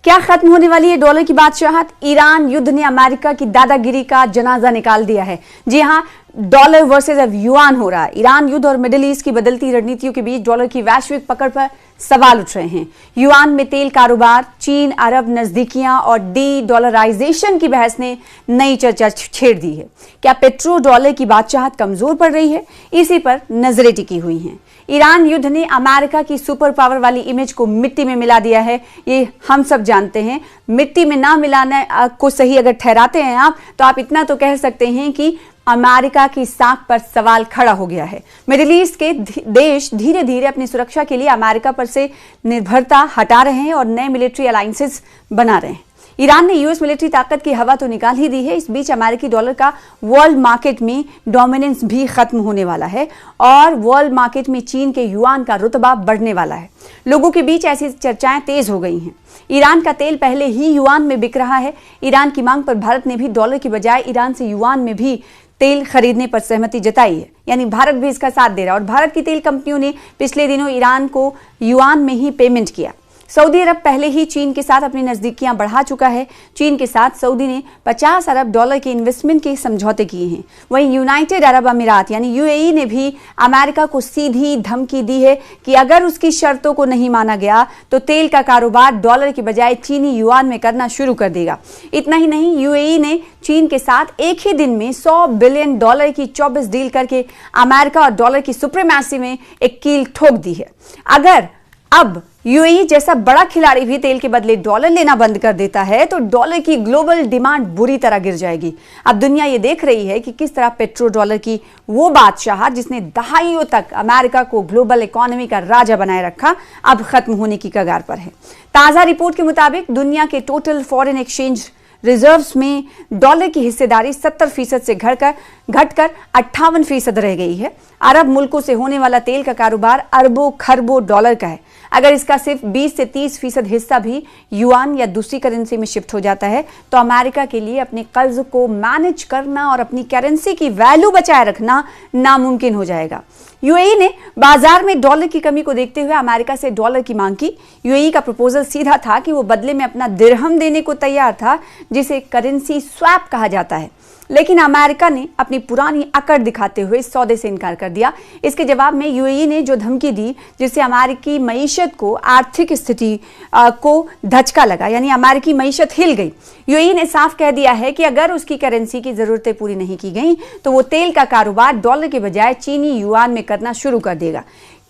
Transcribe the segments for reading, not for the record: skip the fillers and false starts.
क्या खत्म होने वाली है डॉलर की बादशाहत? ईरान युद्ध ने अमेरिका की दादागिरी का जनाजा निकाल दिया है। जी हां, डॉलर वर्सेस अब युआन हो रहा है। ईरान युद्ध और मिडिल ईस्ट की बदलती रणनीतियों के बीच डॉलर की वैश्विक पकड़ पर सवाल उठ रहे हैं। युआन में तेल कारोबार, चीन अरब नजदीकियां और डी डॉलराइजेशन की बहस ने नई चर्चा छेड़ दी है। क्या पेट्रो डॉलर की बादशाहत कमजोर पड़ रही है? इसी पर नजरें टिकी हुई हैं। ईरान युद्ध ने अमेरिका की सुपर पावर वाली इमेज को मिट्टी में मिला दिया है, ये हम सब जानते हैं। मिट्टी में ना मिलाने को सही अगर ठहराते हैं आप, तो आप इतना तो कह सकते हैं कि अमेरिका की साख पर सवाल खड़ा हो गया है। मिडिल ईस्ट के देश धीरे धीरे अपनी सुरक्षा के लिए अमेरिका पर से निर्भरता हटा रहे हैं और नए मिलिट्री अलायंसेस बना रहे हैं। ईरान ने यूएस मिलिट्री ताकत की हवा तो निकाल ही दी है। इस बीच अमेरिकी डॉलर का वर्ल्ड मार्केट में डोमिनेंस भी खत्म होने वाला है और वर्ल्ड मार्केट में चीन के युआन का रुतबा बढ़ने वाला है। लोगों के बीच ऐसी चर्चाएं तेज हो गई हैं। ईरान का तेल पहले ही युआन में बिक रहा है। ईरान की मांग पर भारत ने भी डॉलर की बजाय ईरान से युआन में भी तेल खरीदने पर सहमति जताई है, यानी भारत भी इसका साथ दे रहा है। और भारत की तेल कंपनियों ने पिछले दिनों ईरान को युआन में ही पेमेंट किया। सऊदी अरब पहले ही चीन के साथ अपनी नजदीकियां बढ़ा चुका है। चीन के साथ सऊदी ने 50 अरब डॉलर के इन्वेस्टमेंट के समझौते किए हैं। वहीं यूनाइटेड अरब अमीरात यानी यूएई ने भी अमेरिका को सीधी धमकी दी है कि अगर उसकी शर्तों को नहीं माना गया तो तेल का कारोबार डॉलर की बजाय चीनी युआन में करना शुरू कर देगा। इतना ही नहीं, यूएई ने चीन के साथ एक ही दिन में $100 बिलियन की 24 डील करके अमेरिका और डॉलर की सुप्रीमेसी में एक कील ठोक दी है। अगर अब यूएई जैसा बड़ा खिलाड़ी भी तेल के बदले डॉलर लेना बंद कर देता है तो डॉलर की ग्लोबल डिमांड बुरी तरह गिर जाएगी। अब दुनिया ये देख रही है कि किस तरह पेट्रो डॉलर की वो बादशाहत जिसने दहाइयों तक अमेरिका को ग्लोबल इकोनॉमी का राजा बनाए रखा, अब खत्म होने की कगार पर है। ताजा रिपोर्ट के मुताबिक दुनिया के टोटल फॉरेन एक्सचेंज रिजर्व्स में डॉलर की हिस्सेदारी 70% से घटकर 58% रह गई है। अरब मुल्कों से होने वाला तेल का कारोबार अरबों खरबों डॉलर का है। अगर इसका सिर्फ 20 से 30% हिस्सा भी युआन या दूसरी करेंसी में शिफ्ट हो जाता है तो अमेरिका के लिए अपने कर्ज को मैनेज करना और अपनी करेंसी की वैल्यू बचाए रखना नामुमकिन हो जाएगा। यूएई ने बाजार में डॉलर की कमी को देखते हुए अमेरिका से डॉलर की मांग की। यूएई का प्रपोजल सीधा था कि वो बदले में अपना दिरहम देने को तैयार था, जिसे करेंसी स्वैप कहा जाता है। लेकिन अमेरिका ने अपनी पुरानी अकड़ दिखाते हुए सौदे से इनकार कर दिया। इसके जवाब में यूएई ने जो धमकी दी, जिससे अमेरिकी मईशत को, आर्थिक स्थिति को धचका लगा, यानी अमेरिकी मईशत हिल गई। यूएई ने साफ कह दिया है कि अगर उसकी करेंसी की जरूरतें पूरी नहीं की गई तो वो तेल का कारोबार डॉलर के बजाय चीनी युआन में करना शुरू कर देगा।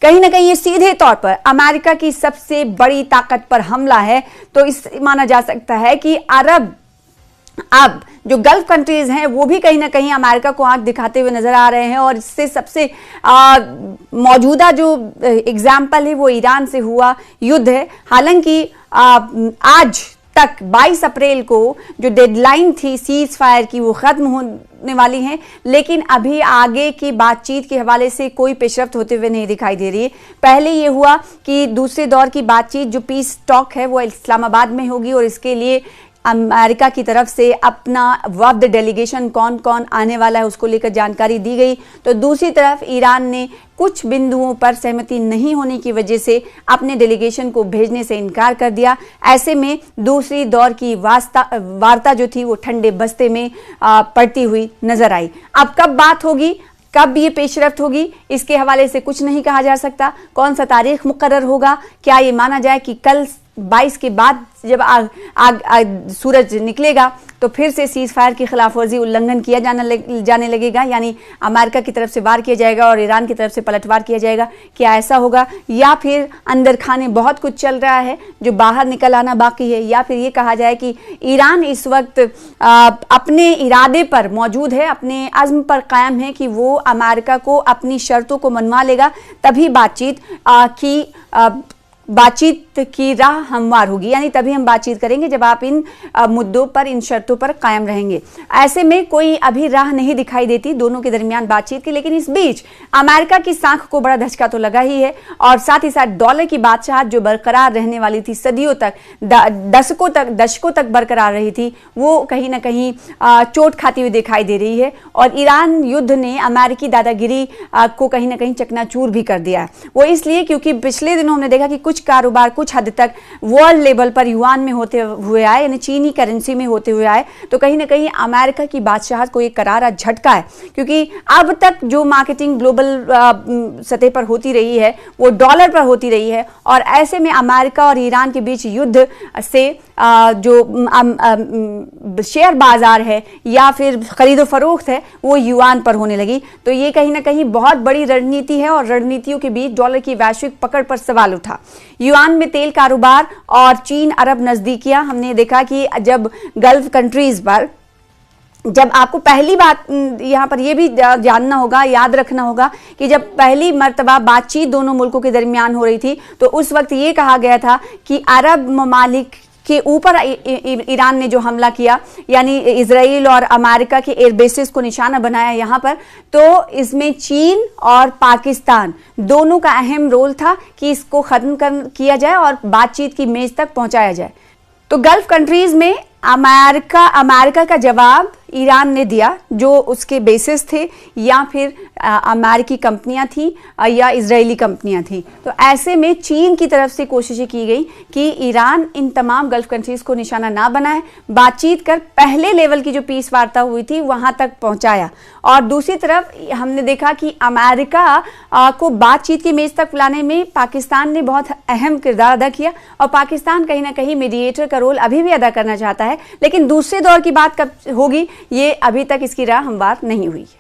कहीं ना कहीं ये सीधे तौर पर अमेरिका की सबसे बड़ी ताकत पर हमला है। तो इस माना जा सकता है कि अब जो गल्फ कंट्रीज हैं वो भी कहीं ना कहीं अमेरिका को आंख दिखाते हुए नजर आ रहे हैं। और इससे सबसे मौजूदा जो एग्जाम्पल है वो ईरान से हुआ युद्ध है। हालांकि आज तक 22 अप्रैल को जो डेडलाइन थी सीज फायर की वो खत्म होने वाली है, लेकिन अभी आगे की बातचीत के हवाले से कोई पेशरफ्त होते हुए नहीं दिखाई दे रही है। पहले ये हुआ कि दूसरे दौर की बातचीत जो पीस टॉक है वो इस्लामाबाद में होगी और इसके लिए अमेरिका की तरफ से अपना वफ्द डेलीगेशन कौन कौन आने वाला है उसको लेकर जानकारी दी गई। तो दूसरी तरफ ईरान ने कुछ बिंदुओं पर सहमति नहीं होने की वजह से अपने डेलीगेशन को भेजने से इनकार कर दिया। ऐसे में दूसरी दौर की वार्ता जो थी वो ठंडे बस्ते में पड़ती हुई नजर आई। अब कब बात होगी, कब ये पेशरफ्त होगी, इसके हवाले से कुछ नहीं कहा जा सकता। कौन सा तारीख मुकर्रर होगा? क्या ये माना जाए कि कल 22 के बाद जब सूरज निकलेगा तो फिर से सीज फायर की खिलाफ वर्जी उल्लंघन किया जाने लगेगा, यानी अमेरिका की तरफ से वार किया जाएगा और ईरान की तरफ से पलटवार किया जाएगा? क्या ऐसा होगा, या फिर अंदर खाने बहुत कुछ चल रहा है जो बाहर निकल आना बाकी है? या फिर ये कहा जाए कि ईरान इस वक्त अपने इरादे पर मौजूद है, अपने अज़्म पर कायम है कि वो अमेरिका को अपनी शर्तों को मनवा लेगा, तभी बातचीत की राह हमवार होगी, यानी तभी हम बातचीत करेंगे जब आप इन मुद्दों पर, इन शर्तों पर कायम रहेंगे। ऐसे में कोई अभी राह नहीं दिखाई देती दोनों के दरमियान बातचीत की। लेकिन इस बीच अमेरिका की साख को बड़ा धचका तो लगा ही है और साथ ही साथ डॉलर की बादशाहत जो बरकरार रहने वाली थी सदियों तक, दशकों तक बरकरार रही थी, वो कहीं ना कहीं चोट खाती हुई दिखाई दे रही है। और ईरान युद्ध ने अमेरिकी दादागिरी को कहीं ना कहीं चकनाचूर भी कर दिया है। वो इसलिए क्योंकि पिछले दिनों हमने देखा कि कुछ कुछ कारोबार कुछ हद तक वर्ल्ड लेवल पर युआन में होते हुए आए, यानी चीनी करेंसी में होते हुए आए, तो कहीं ना कहीं अमेरिका की बादशाहत को एक करारा झटका है, क्योंकि अब तक जो मार्केटिंग ग्लोबल सतह पर होती रही है वो डॉलर पर होती रही है, और ऐसे में अमेरिका और ईरान के बीच युद्ध से जो शेयर बाजार है या फिर खरीदो फरोख्त है वो युआन पर होने लगी। तो ये कहीं ना कहीं बहुत बड़ी रणनीति है, और रणनीतियों के बीच डॉलर की वैश्विक पकड़ पर सवाल उठा। युआन में तेल कारोबार और चीन अरब नजदीकियां, हमने देखा कि जब गल्फ कंट्रीज पर, जब आपको पहली बात यहाँ पर यह भी जानना होगा, याद रखना होगा कि जब पहली मर्तबा बातचीत दोनों मुल्कों के दरमियान हो रही थी तो उस वक्त ये कहा गया था कि अरब ममालिक के ऊपर ईरान ने जो हमला किया, यानी इजराइल और अमेरिका के एयरबेसेस को निशाना बनाया यहाँ पर, तो इसमें चीन और पाकिस्तान दोनों का अहम रोल था कि इसको खत्म किया जाए और बातचीत की मेज तक पहुंचाया जाए। तो गल्फ कंट्रीज में अमेरिका का जवाब ईरान ने दिया, जो उसके बेसिस थे या फिर अमेरिकी कंपनियां थी या इजरायली कंपनियां थी। तो ऐसे में चीन की तरफ से कोशिशें की गई कि ईरान इन तमाम गल्फ कंट्रीज को निशाना ना बनाए, बातचीत कर पहले लेवल की जो पीस वार्ता हुई थी वहां तक पहुंचाया। और दूसरी तरफ हमने देखा कि अमेरिका को बातचीत की मेज तक बुलाने में पाकिस्तान ने बहुत अहम किरदार अदा किया, और पाकिस्तान कहीं ना कहीं मीडिएटर का रोल अभी भी अदा करना चाहता है। लेकिन दूसरे दौर की बात कब होगी, ये अभी तक इसकी राह हमवार नहीं हुई है।